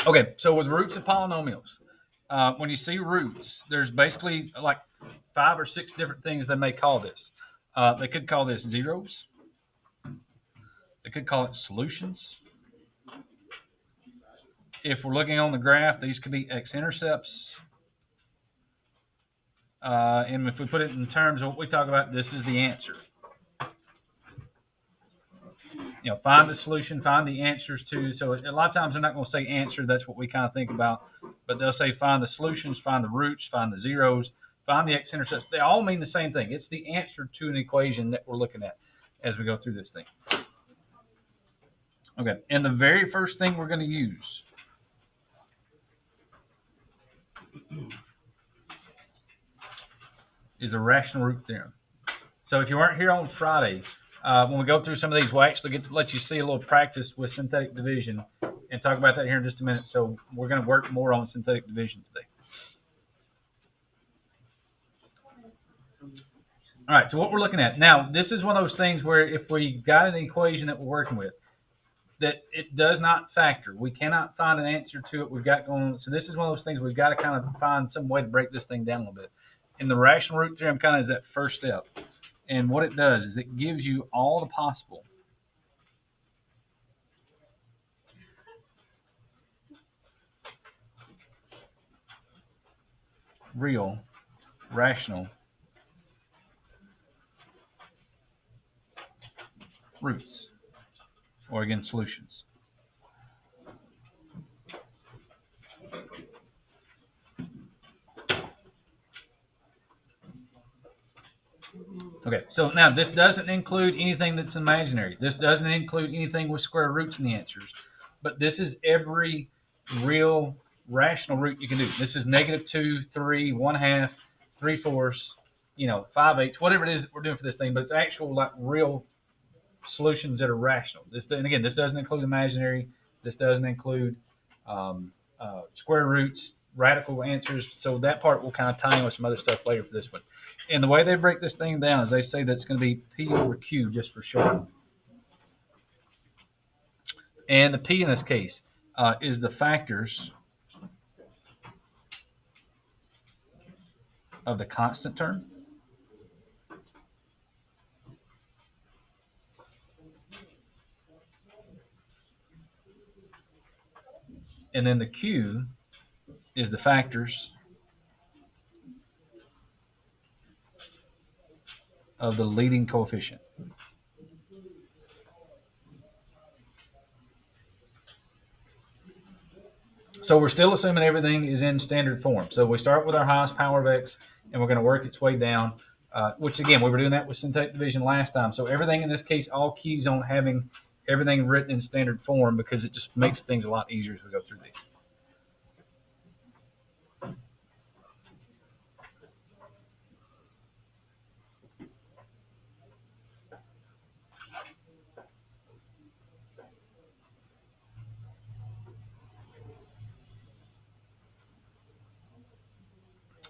Okay, so with roots of polynomials, when you see roots, there's basically like 5 or 6 different things they may call this. They could call this zeros. They could call it solutions. If we're looking on the graph, these could be x-intercepts. And if we put it in terms of what we talk about, this is the answer. Find the solution, find the answers to. So a lot of times they're not going to say answer. That's what we kind of think about. But they'll say find the solutions, find the roots, find the zeros, find the x-intercepts. They all mean the same thing. It's the answer to an equation that we're looking at as we go through this thing. Okay, and the very first thing we're going to use is a rational root theorem. So if you weren't here on Friday, when we go through some of these, we'll actually get to let you see a little practice with synthetic division and talk about that here in just a minute. So we're going to work more on synthetic division today. All right, so what we're looking at now, this is one of those things where if we got an equation that we're working with, that it does not factor. We cannot find an answer to it. We've got going on. So this is one of those things we've got to kind of find some way to break this thing down a little bit. And the rational root theorem kind of is that first step. And what it does is it gives you all the possible real, rational roots, or again, solutions. Okay, so now this doesn't include anything that's imaginary. This doesn't include anything with square roots in the answers, but this is every real rational root you can do. This is -2, 3, 1/2, 3/4, 5/8, whatever it is that we're doing for this thing, but it's actual like real solutions that are rational. And again, this doesn't include imaginary. This doesn't include square roots, radical answers. So that part will kind of tie in with some other stuff later for this one. And the way they break this thing down is they say that it's going to be P over Q just for short. And the P in this case is the factors of the constant term. And then the Q is the factors of the leading coefficient. So we're still assuming everything is in standard form. So we start with our highest power of x, and we're going to work its way down, which again, we were doing that with synthetic division last time. So everything in this case all keys on having everything written in standard form because it just makes things a lot easier as we go through these.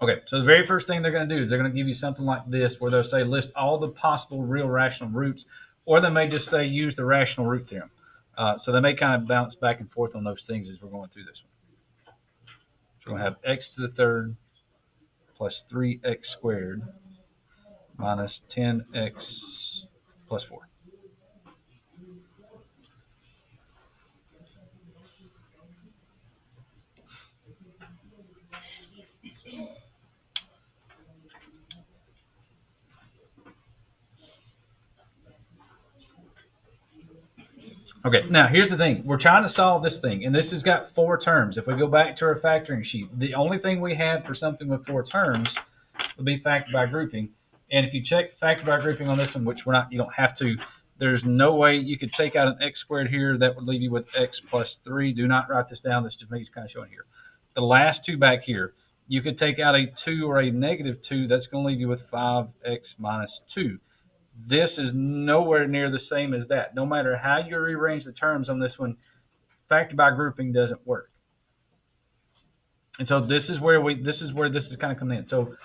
Okay, so the very first thing they're going to do is they're going to give you something like this where they'll say list all the possible real rational roots, or they may just say use the rational root theorem. So they may kind of bounce back and forth on those things as we're going through this one. So we're going to have x to the third plus 3x squared minus 10x plus 4. Okay, now here's the thing. We're trying to solve this thing, and this has got 4 terms. If we go back to our factoring sheet, the only thing we have for something with 4 terms would be factor by grouping. And if you check factor by grouping on this one, which we're not, you don't have to, there's no way you could take out an x squared here. That would leave you with x plus 3. Do not write this down. This just makes kind of showing here. The last 2 back here, you could take out a 2 or a -2. That's going to leave you with 5x minus 2. This is nowhere near the same as that. No matter how you rearrange the terms on this one, factor by grouping doesn't work. And so this is where this is kind of coming in. So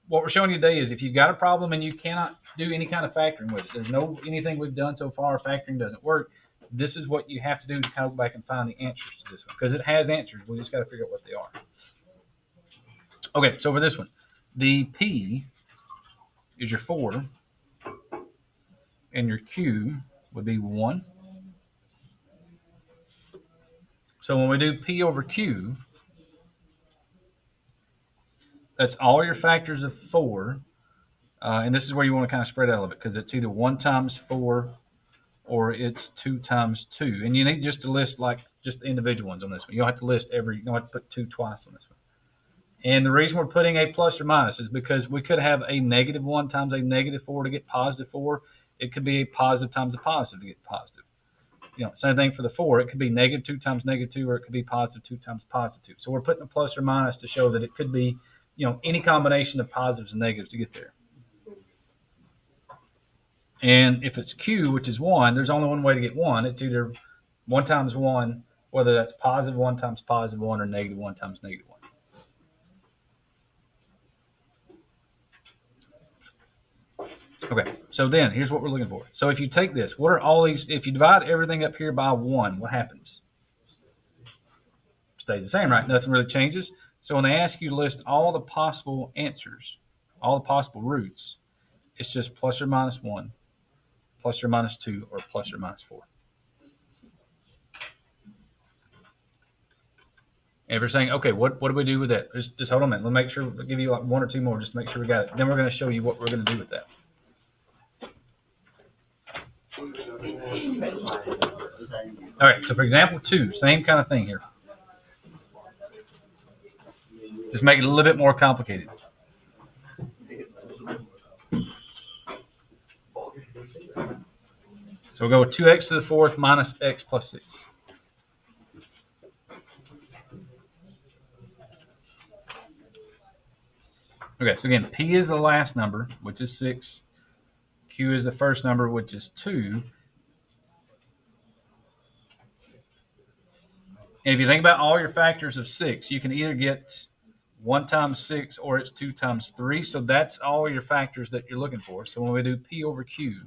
what we're showing you today is if you've got a problem and you cannot do any kind of factoring with it, there's no anything we've done so far, factoring doesn't work, this is what you have to do to kind of go back and find the answers to this one, because it has answers. We just got to figure out what they are. Okay, so for this one, the P is your 4, and your Q would be 1. So when we do P over Q, that's all your factors of 4. And this is where you want to kind of spread out a little bit, because it's either 1 times 4 or it's 2 times 2. And you need just to list like just the individual ones on this one. You don't have to list every, you don't have to put 2 twice on this one. And the reason we're putting a plus or minus is because we could have a -1 times a -4 to get +4. It could be a positive times a positive to get positive. Same thing for the 4. It could be -2 times -2, or it could be +2 times +2. So we're putting a plus or minus to show that it could be, any combination of positives and negatives to get there. And if it's Q, which is 1, there's only one way to get 1. It's either 1 times 1, whether that's +1 times +1 or -1 times -1. Okay, so then here's what we're looking for. So if you take this, what are all these? If you divide everything up here by 1, what happens? Stays the same, right? Nothing really changes. So when they ask you to list all the possible answers, all the possible roots, it's just plus or minus 1, plus or minus 2, or plus or minus 4. And if you're saying, okay, what do we do with that? Just hold on a minute. Let me make sure. We'll give you like 1 or 2 more just to make sure we got it. Then we're going to show you what we're going to do with that. All right, so for example 2, same kind of thing here. Just make it a little bit more complicated. So we'll go with 2x to the 4th minus x plus 6. Okay, so again, P is the last number, which is 6. Q is the first number, which is 2. And if you think about all your factors of 6, you can either get 1 times 6 or it's 2 times 3. So that's all your factors that you're looking for. So when we do P over Q,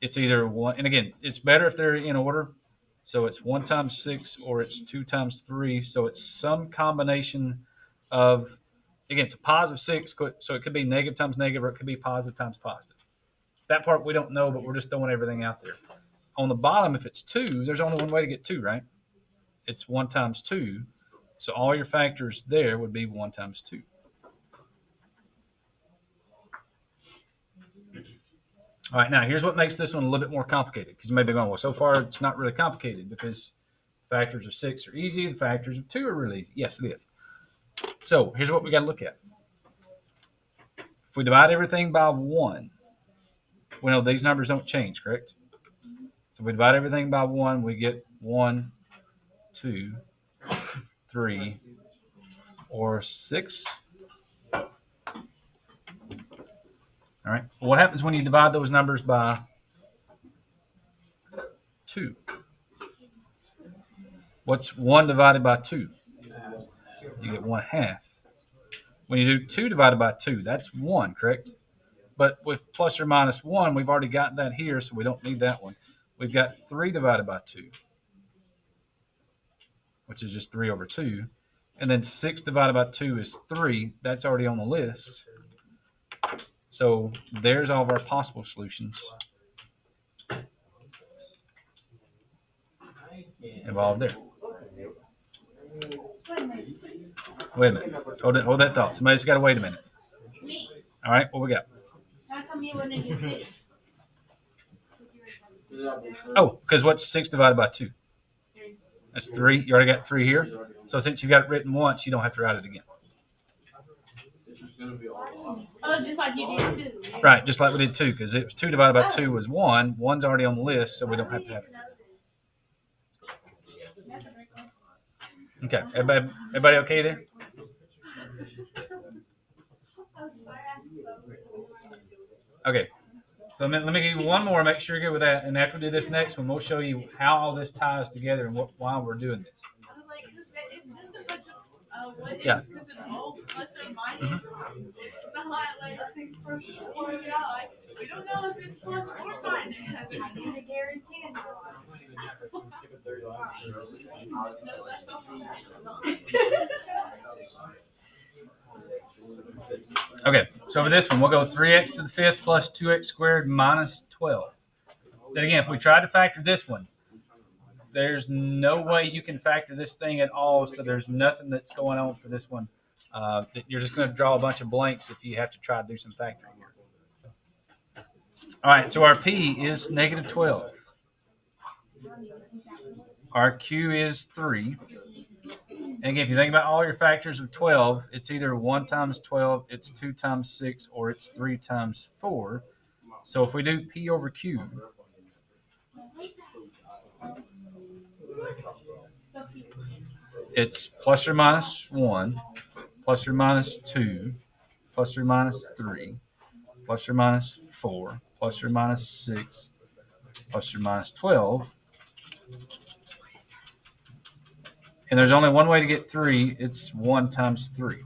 it's either 1, and again, it's better if they're in order. So it's 1 times 6 or it's 2 times 3. So it's some combination of, again, it's a positive 6, so it could be negative times negative, or it could be positive times positive. That part we don't know, but we're just throwing everything out there. On the bottom, if it's 2, there's only one way to get 2, right? It's 1 times 2. So all your factors there would be 1 times 2. All right, now here's what makes this one a little bit more complicated, because you may be going, well, so far it's not really complicated because factors of 6 are easy, the factors of 2 are really easy. Yes, it is. So here's what we got to look at. If we divide everything by 1, we know these numbers don't change, correct? So if we divide everything by 1, we get 1, 2, 3, or 6. All right. Well, what happens when you divide those numbers by 2? What's 1 divided by 2? You get 1/2. When you do 2 divided by 2, that's 1, correct? But with plus or minus 1, we've already got that here, so we don't need that one. We've got 3 divided by 2, which is just 3 over 2. And then 6 divided by 2 is 3. That's already on the list. So there's all of our possible solutions involved there. Wait a minute. Hold that thought. Somebody's got to wait a minute. All right, what we got? How come you wouldn't do 6? Oh, because what's 6 divided by 2? That's 3. You already got 3 here. So since you got it written once, you don't have to write it again. Oh, just like you did 2. Right, just like we did 2, because it was 2 divided by 2 was 1. 1's already on the list, so we don't have to have it. Okay, everybody okay there? Okay, so let me give you one more, make sure you're good with that. And after we do this next one, we'll show you how all this ties together and why we're doing this. Yeah. We don't know if it's plus or Okay, so for this one, we'll go 3x to the fifth plus 2x squared minus 12. Then again, if we tried to factor this one, there's no way you can factor this thing at all, so there's nothing that's going on for this one. You're just going to draw a bunch of blanks if you have to try to do some factoring here. All right, so our P is negative 12. Our Q is 3. And again, if you think about all your factors of 12, it's either 1 times 12, it's 2 times 6, or it's 3 times 4. So if we do P over Q, it's plus or minus 1, plus or minus 2, plus or minus 3, plus or minus 4, plus or minus 6, plus or minus 12. And there's only one way to get 3. It's 1 times 3.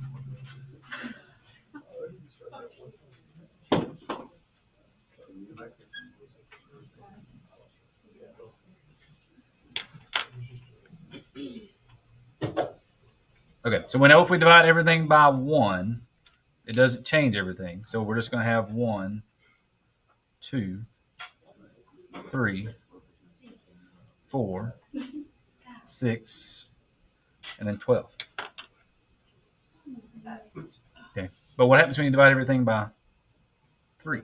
Okay, so we know if we divide everything by 1, it doesn't change everything. So we're just going to have 1, 2, 3, 4, 6, and then 12. Okay, but what happens when you divide everything by 3?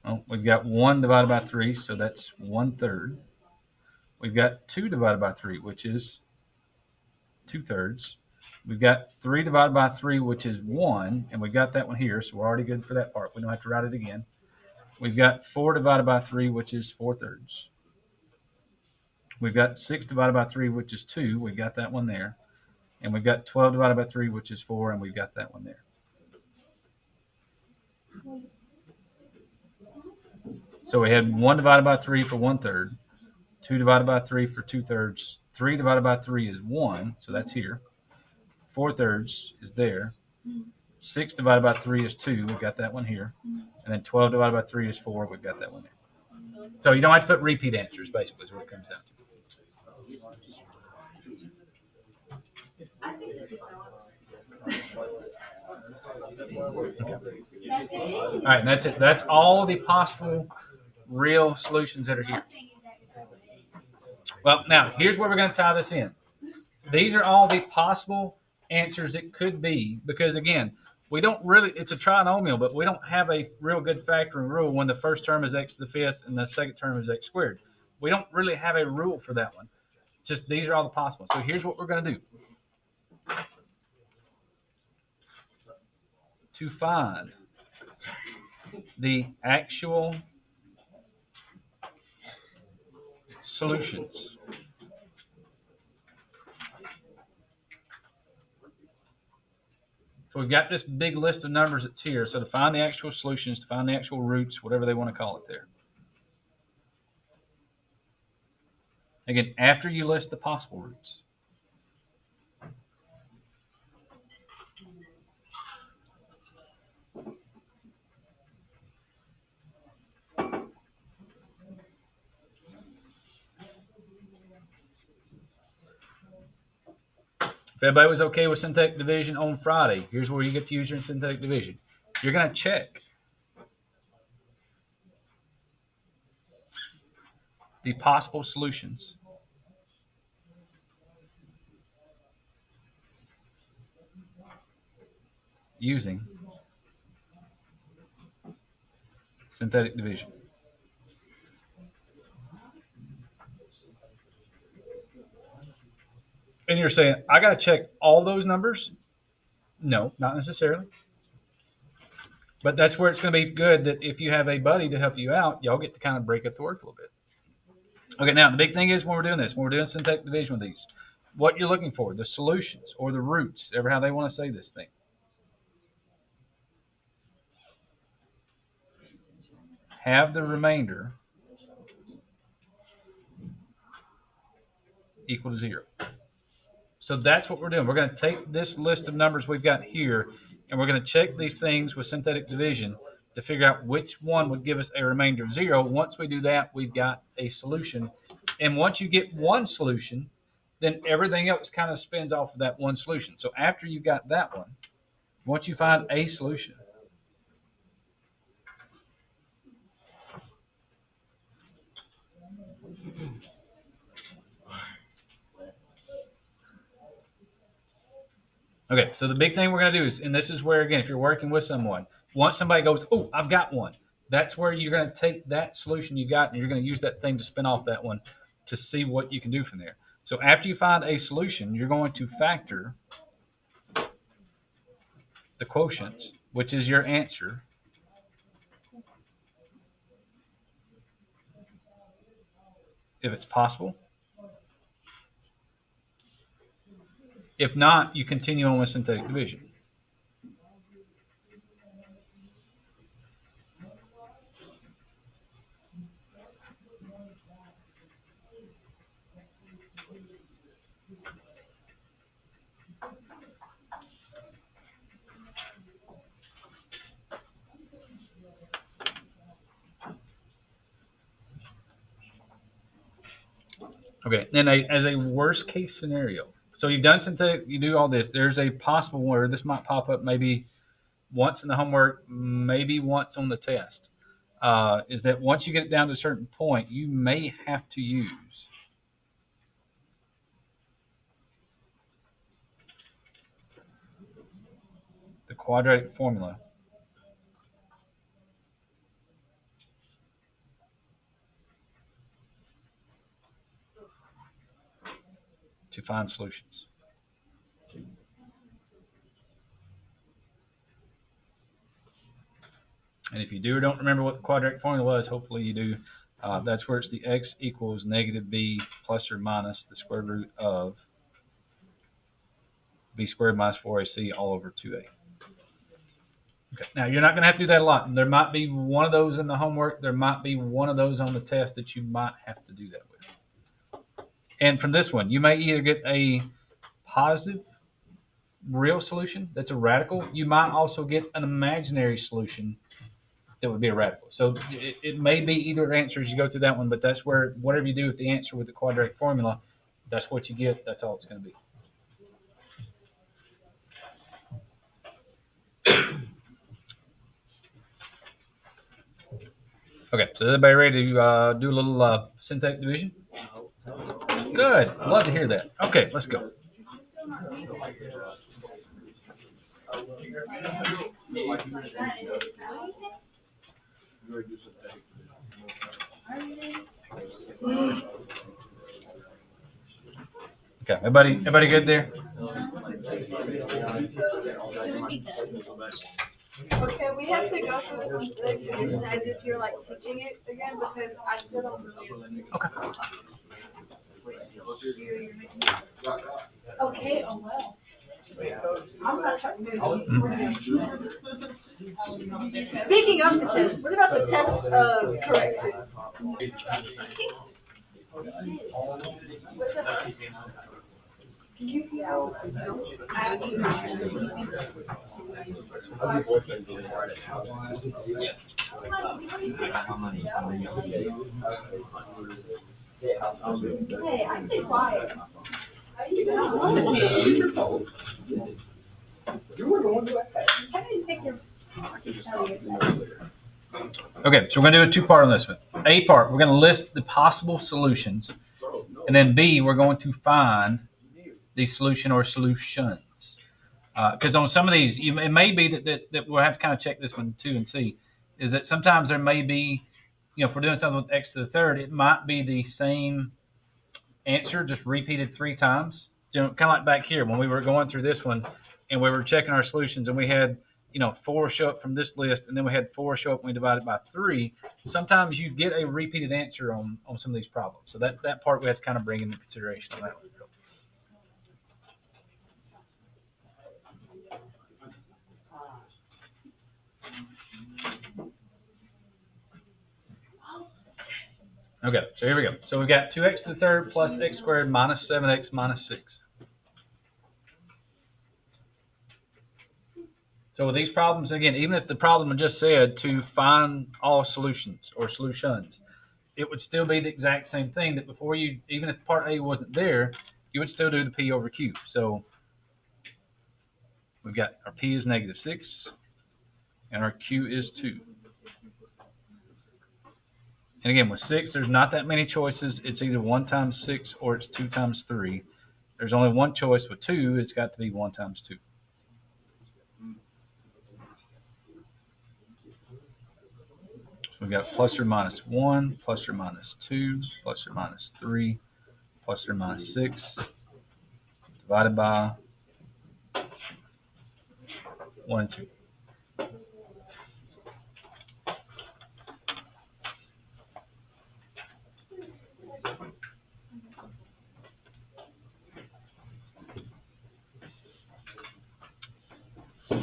Well, we've got 1 divided by 3, so that's 1/3. We've got 2 divided by 3, which is 2/3. We've got 3 divided by 3, which is 1, and we got that one here, so we're already good for that part. We don't have to write it again. We've got 4 divided by 3, which is 4/3. We've got 6 divided by 3, which is 2. We got that one there. And we've got 12 divided by 3, which is 4, and we've got that one there. So we had 1 divided by 3 for 1/3, 2 divided by 3 for 2/3, 3 divided by 3 is 1, so that's here. 4/3 is there. 6 divided by 3 is 2, we've got that one here. And then 12 divided by 3 is 4, we've got that one there. So you don't have to put repeat answers, basically, is what it comes down to. Okay. All right, and that's it. That's all the possible real solutions that are here. Well, now here's where we're going to tie this in. These are all the possible answers it could be, because again, we don't really, it's a trinomial, but we don't have a real good factoring rule when the first term is x to the fifth and the second term is x squared. We don't really have a rule for that one. Just these are all the possible. So here's what we're going to do. To find the actual solutions, so we've got this big list of numbers that's here. So to find the actual solutions, to find the actual roots, whatever they want to call it there. Again, after you list the possible roots. If everybody was okay with synthetic division on Friday, here's where you get to use your synthetic division. You're going to check the possible solutions using synthetic division. And you're saying, I got to check all those numbers? No, not necessarily. But that's where it's going to be good that if you have a buddy to help you out, y'all get to kind of break up the work a little bit. Okay, now the big thing is when we're doing this, when we're doing synthetic division with these, what you're looking for, the solutions or the roots, ever how they want to say this thing. Have the remainder equal to 0. So that's what we're doing. We're going to take this list of numbers we've got here, and we're going to check these things with synthetic division to figure out which one would give us a remainder of 0. Once we do that, we've got a solution. And once you get one solution, then everything else kind of spins off of that one solution. So after you've got that one, once you find a solution, okay, so the big thing we're going to do is, and this is where, again, if you're working with someone, once somebody goes, oh, I've got one, that's where you're going to take that solution you got and you're going to use that thing to spin off that one to see what you can do from there. So after you find a solution, you're going to factor the quotient, which is your answer, if it's possible. If not, you continue on with synthetic division. Okay, then as a worst case scenario, so you've done synthetic, you do all this. There's a possible where this might pop up maybe once in the homework, maybe once on the test. Is that once you get it down to a certain point, you may have to use the quadratic formula to find solutions. And if you do or don't remember what the quadratic formula was, hopefully you do. That's where it's the x equals negative b plus or minus the square root of b squared minus 4ac all over 2a. Okay. Now, you're not going to have to do that a lot. There might be one of those in the homework. There might be one of those on the test that you might have to do that with. And from this one, you may either get a positive real solution that's a radical. You might also get an imaginary solution that would be a radical. So it may be either answer as you go through that one, but that's where whatever you do with the answer with the quadratic formula, that's what you get. That's all it's going to be. Okay, so everybody ready to do a little synthetic division? Good. Love to hear that. Okay, let's go. Okay, everybody good there? Okay, we have to go through this as if you're like teaching it again because I still don't really. Okay. Okay, oh well. I'm not trying to. Speaking of the test, what about the test of corrections? Hey, I stay quiet. Okay, so we're going to do a two-part on this one. A part, we're going to list the possible solutions. And then B, we're going to find the solution or solutions. Because on some of these, it may be that we'll have to kind of check this one too and see, is that sometimes there may be, if we're doing something with x to the third, it might be the same answer just repeated 3 times. Kind of like back here when we were going through this one and we were checking our solutions and we had 4 show up from this list and then we had 4 show up and we divided by 3. Sometimes you get a repeated answer on some of these problems. So that part we have to kind of bring into consideration on that one. Okay, so here we go. So we've got 2x to the third plus x squared minus 7x minus 6. So with these problems, again, even if the problem just said to find all solutions or solutions, it would still be the exact same thing that before you, even if part A wasn't there, you would still do the P over Q. So we've got our P is -6 and our Q is 2. And again, with 6, there's not that many choices. It's either 1 times 6 or it's 2 times 3. There's only one choice. With 2, it's got to be 1 times 2. So we've got plus or minus 1, plus or minus 2, plus or minus 3, plus or minus 6, divided by 1 and 2.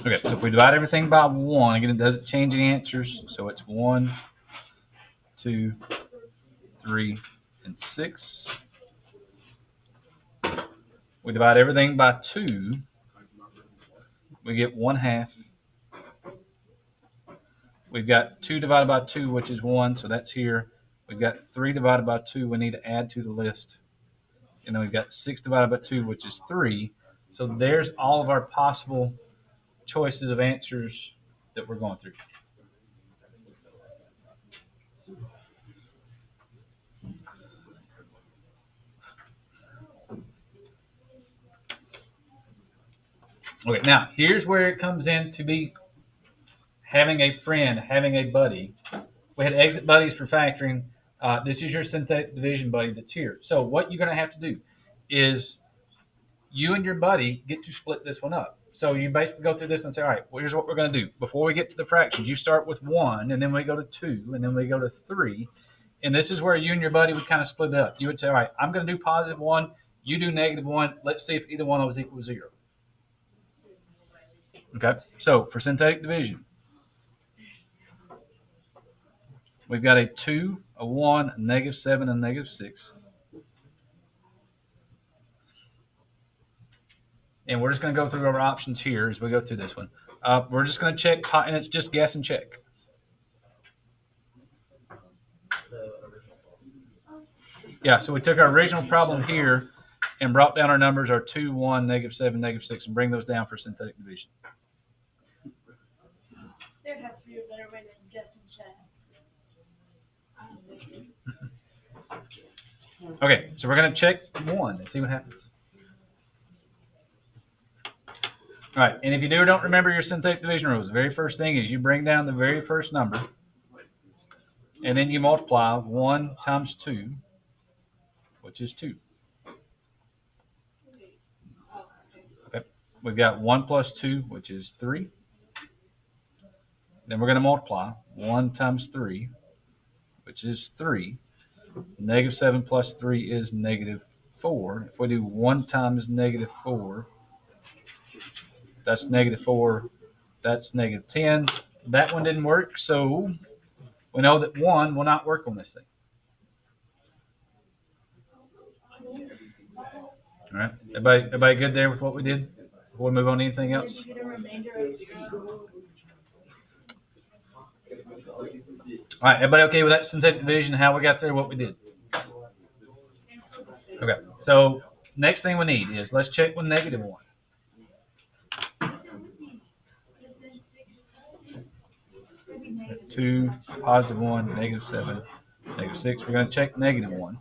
Okay, so if we divide everything by 1, again, it doesn't change any answers. So it's 1, 2, 3, and 6. We divide everything by 2, we get 1/2. We've got 2 divided by 2, which is 1, so that's here. We've got 3 divided by 2, we need to add to the list. And then we've got 6 divided by 2, which is 3. So there's all of our possible choices of answers that we're going through. Okay, now here's where it comes in to be having a friend, having a buddy. We had exit buddies for factoring. This is your synthetic division buddy that's here. So what you're going to have to do is you and your buddy get to split this one up. So you basically go through this one and say, all right, well, here's what we're going to do. Before we get to the fractions, you start with 1, and then we go to 2, and then we go to 3. And this is where you and your buddy would kind of split it up. You would say, all right, I'm going to do +1. You do -1. Let's see if either one of us equals 0. Okay, so for synthetic division, we've got a 2, a 1, a -7, and a -6. And we're just going to go through our options here as we go through this one. We're just going to check, and it's just guess and check. Yeah, so we took our original problem here and brought down our numbers, our 2, 1, -7, -6, and bring those down for synthetic division. There has to be a better way than guess and check. Okay, so we're going to check 1 and see what happens. All right, and if you do or don't remember your synthetic division rules, the very first thing is you bring down the very first number, and then you multiply 1 times 2, which is 2. Okay, we've got 1 plus 2, which is 3. Then we're going to multiply 1 times 3, which is 3. -7 plus 3 is -4. If we do 1 times -4, that's -4. That's -10. That one didn't work, so we know that 1 will not work on this thing. All right, everybody good there with what we did? Before we move on to anything else? Did you get a remainder of 0? All right, everybody okay with that synthetic division, how we got there, what we did? Okay, so next thing we need is let's check with -1. Two, +1, -7, -6. We're going to check -1.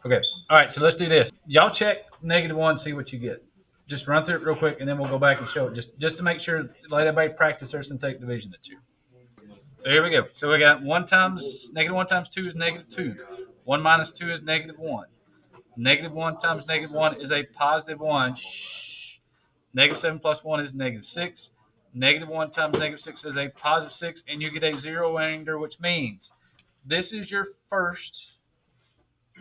Okay, all right, so let's do this. Y'all check -1, see what you get. Just run through it real quick, and then we'll go back and show it just to make sure, let everybody practice their synthetic division that's here. So here we go. So we got -1 times 2 is -2. 1 minus 2 is -1. -1 times -1 is a +1. Shh. -7 plus 1 is -6. -1 times -6 is a +6, and you get a 0 remainder, which means this is your first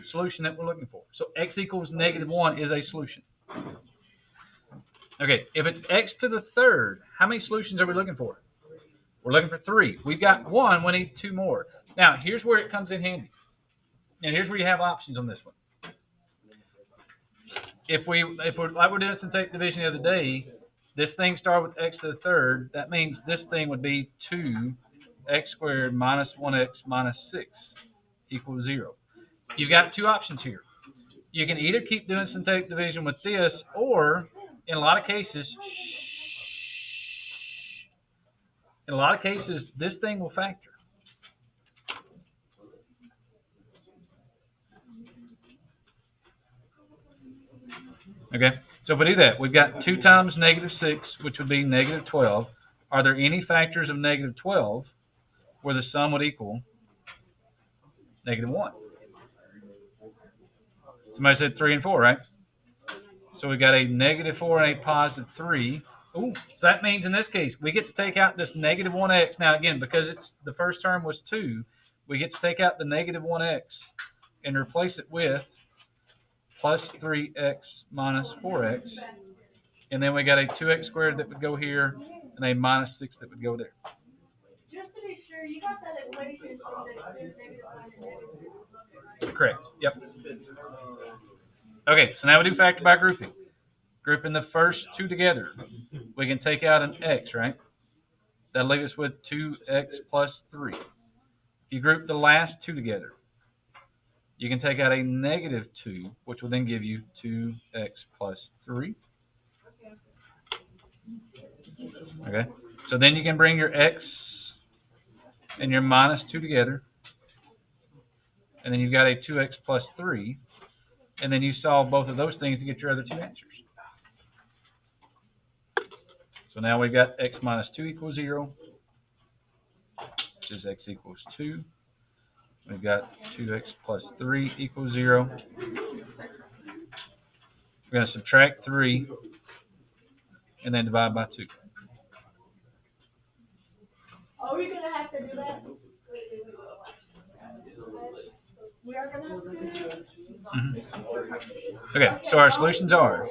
solution that we're looking for. So x equals -1 is a solution. Okay, if it's x to the third, how many solutions are we looking for? We're looking for 3. We've got 1, we need 2 more. Now, here's where it comes in handy. And here's where you have options on this one. if we're like we're doing synthetic division the other day, this thing started with x to the third. That means this thing would be 2x² minus 1x minus 6 equals 0. You've got two options here. You can either keep doing synthetic division with this, or in a lot of cases, this thing will factor. Okay, so if we do that, we've got 2 times -6, which would be -12. Are there any factors of -12 where the sum would equal -1? Somebody said 3 and 4, right? So we got a -4 and a +3. Ooh, so that means in this case, we get to take out this -1x. Now, again, because it's the first term was 2, we get to take out the -1x and replace it with plus 3x minus 4x. And then we got a 2x² that would go here and a -6 that would go there. Just to be sure, you got that equation from the -1 and -2, right? Correct. Yep. Okay, so now we do factor by grouping. Grouping the first two together, we can take out an x, right? That'll leave us with 2x plus 3. If you group the last two together, you can take out a -2, which will then give you 2x plus 3. Okay, so then you can bring your x and your -2 together, and then you've got a 2x plus 3, and then you solve both of those things to get your other two answers. So now we've got x minus 2 equals 0, which is x equals 2. We've got 2x plus 3 equals 0. We're going to subtract 3 and then divide by 2. Are we going to have to do that? We are going to have to do that? Okay, so our solutions are,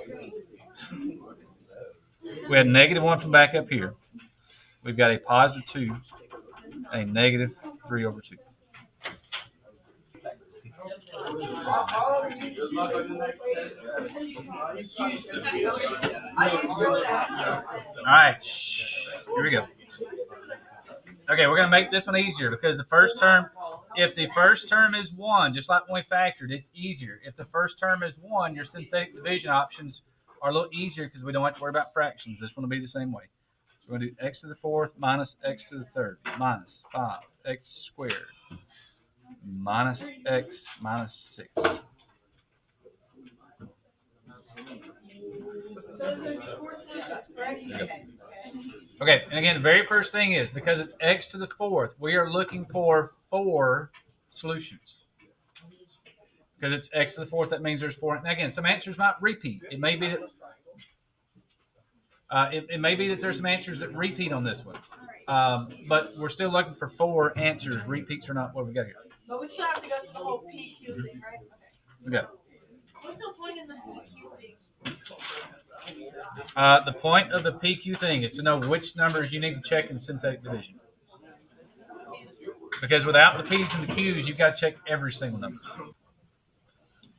we had -1 from back up here. We've got a +2, a -3/2. All right, here we go. Okay, we're going to make this one easier because the first term, if the first term is 1, just like when we factored, it's easier. If the first term is 1, your synthetic division options are a little easier because we don't have to worry about fractions. This one will be the same way. So we're going to do x to the 4th minus x to the 3rd minus 5x² minus x minus 6. So there's 4 solutions, correct? Okay. Okay, and again, the very first thing is, because it's x to the 4th, we are looking for 4 solutions. Because it's x to the 4th, that means there's 4. Now again, some answers might repeat. It may be that it may be that there's some answers that repeat on this one. But we're still looking for 4 answers. Repeats or not, what we got here? But we still have to go through the whole PQ thing, right? Okay. Okay. What's the point in the PQ thing? The point of the PQ thing is to know which numbers you need to check in synthetic division. Because without the P's and the Q's, you've got to check every single number.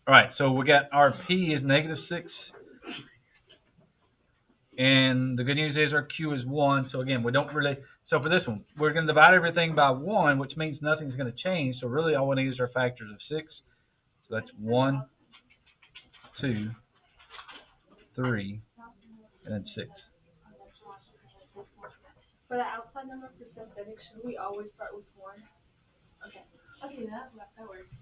All right, so we got our P is -6. And the good news is our Q is 1. So again, we don't really, so for this one, we're going to divide everything by 1, which means nothing's going to change. So really all we need is our factors of 6. So that's 1, 2, 3, and then 6. For the outside number for synthetic, should we always start with 1? Okay. Okay, that works.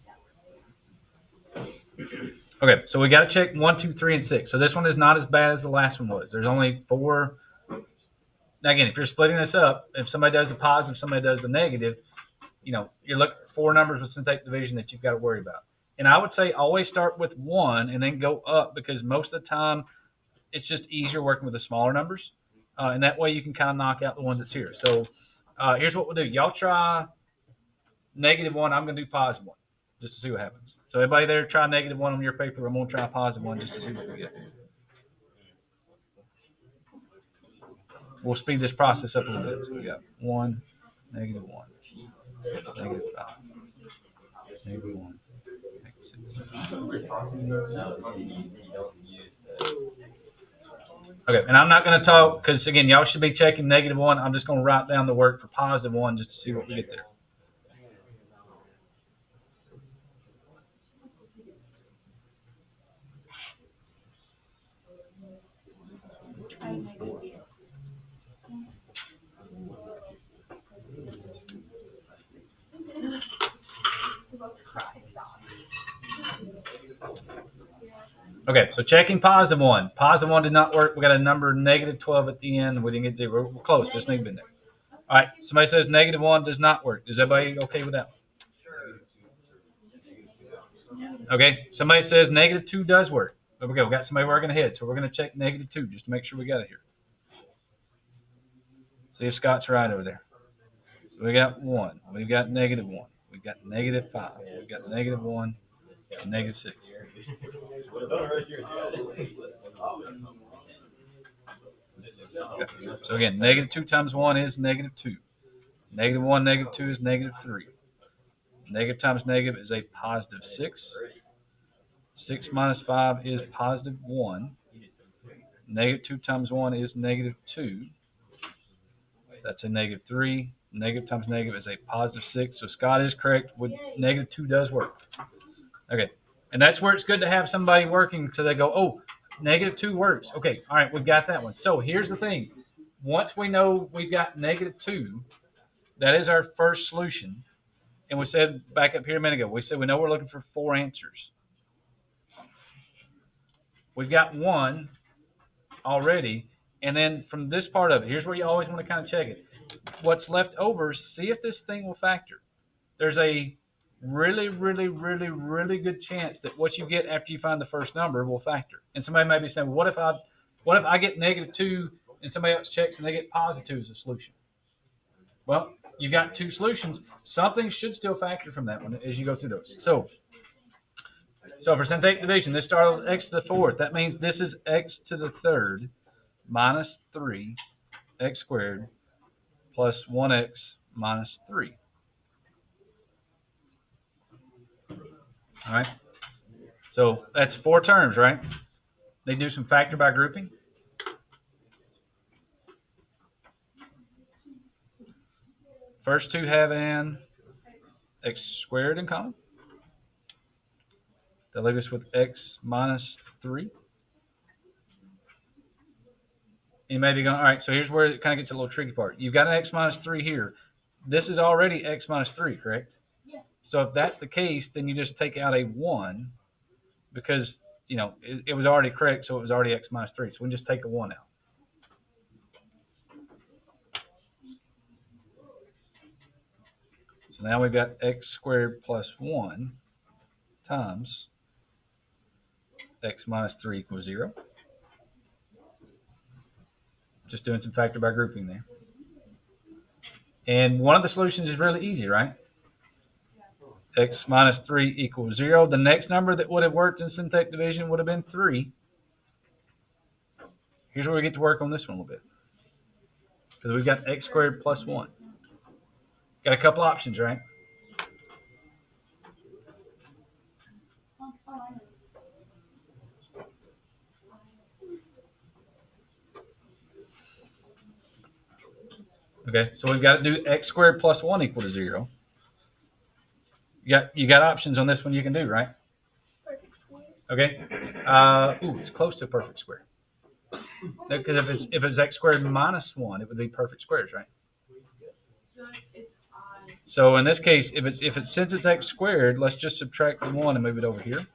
Okay, so we got to check 1, 2, 3, and 6. So this one is not as bad as the last one was. There's only 4. Now again, if you're splitting this up, if somebody does the positive, somebody does the negative, you're looking at 4 numbers with synthetic division that you've got to worry about. And I would say always start with 1 and then go up, because most of the time it's just easier working with the smaller numbers. And that way you can kind of knock out the ones that's here. So here's what we'll do. Y'all try -1. I'm going to do +1 just to see what happens. So everybody there try -1 on your paper. I'm going to try +1 just to see what we get. We'll speed this process up a little bit. So we got 1, -1, -5, -1, -6. Okay, and I'm not going to talk because again, y'all should be checking -1. I'm just going to write down the work for +1 just to see what we get there. Okay, so checking +1. +1 did not work. We got a number -12 at the end. We didn't get 0. We're close. This needs to be there. All right, somebody says -1 does not work. Is everybody okay with that? Okay, somebody says -2 does work. There we go. We got somebody working ahead. So we're going to check -2 just to make sure we got it here. See if Scott's right over there. So we got 1. We've got -1. We've got -5. We've got -1 and -6. Okay. So again, -2 times 1 is -2. -1, -2 is -3. Negative times negative is a +6. 6 minus 5 is +1. -2 times 1 is -2. That's a -3. Negative times negative is a +6. So Scott is correct. With -2 does work. Okay. And that's where it's good to have somebody working so they go, oh, -2 works. Okay. All right. We've got that one. So here's the thing. Once we know we've got -2, that is our first solution. And we said back up here a minute ago, we said we know we're looking for 4 answers. We've got 1 already. And then from this part of it, here's where you always want to kind of check it. What's left over, see if this thing will factor. There's a really, really, really, really good chance that what you get after you find the first number will factor. And somebody may be saying, well, what if I get -2 and somebody else checks and they get +2 as a solution? Well, you've got 2 solutions. Something should still factor from that one as you go through those. So for synthetic division, this starts with x to the 4th. That means this is x to the 3rd minus 3 x squared plus 1x minus 3. All right. So that's 4 terms, right? They do some factor by grouping. First 2 have an x squared in common. That leaves us with x minus 3. You may be going, all right, so here's where it kind of gets a little tricky part. You've got an x minus 3 here. This is already x minus 3, correct? Yeah. So if that's the case, then you just take out a 1 because, it was already correct, so it was already x minus 3. So we can just take a 1 out. So now we've got x squared plus 1 times x minus 3 equals 0. Just doing some factor by grouping there. And one of the solutions is really easy, right? X minus 3 equals 0. The next number that would have worked in synthetic division would have been 3. Here's where we get to work on this one a little bit. Because we've got x squared plus 1. Got a couple options, right? Okay, so we've got to do x squared plus 1 equal to 0. You got options on this one you can do, right? Perfect square. Okay. It's close to a perfect square. Because if it's x squared minus 1, it would be perfect squares, right? So in this case, if it's since it's x squared, let's just subtract the 1 and move it over here.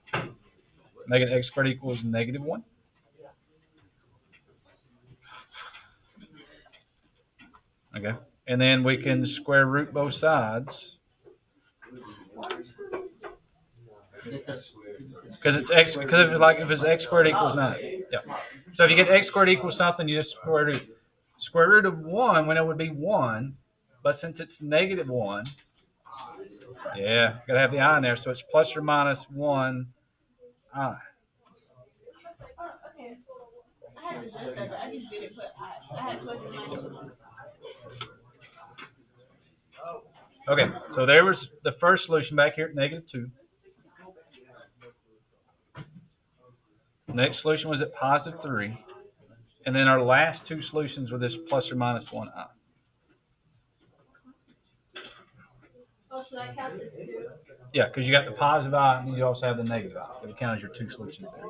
Make it x squared equals -1. Okay. And then we can square root both sides. Because if it's x squared equals 9. Yeah. So if you get x squared equals something, you just square root. Square root of 1, we know would be 1. But since it's -1, yeah, got to have the I in there. So it's plus or minus 1 I. Okay, so there was the first solution back here at -2. Next solution was at +3. And then our last two solutions with this plus or minus 1i. Oh, so that counts as two? Yeah, because you got the positive I and you also have the negative I. It would count as your two solutions there.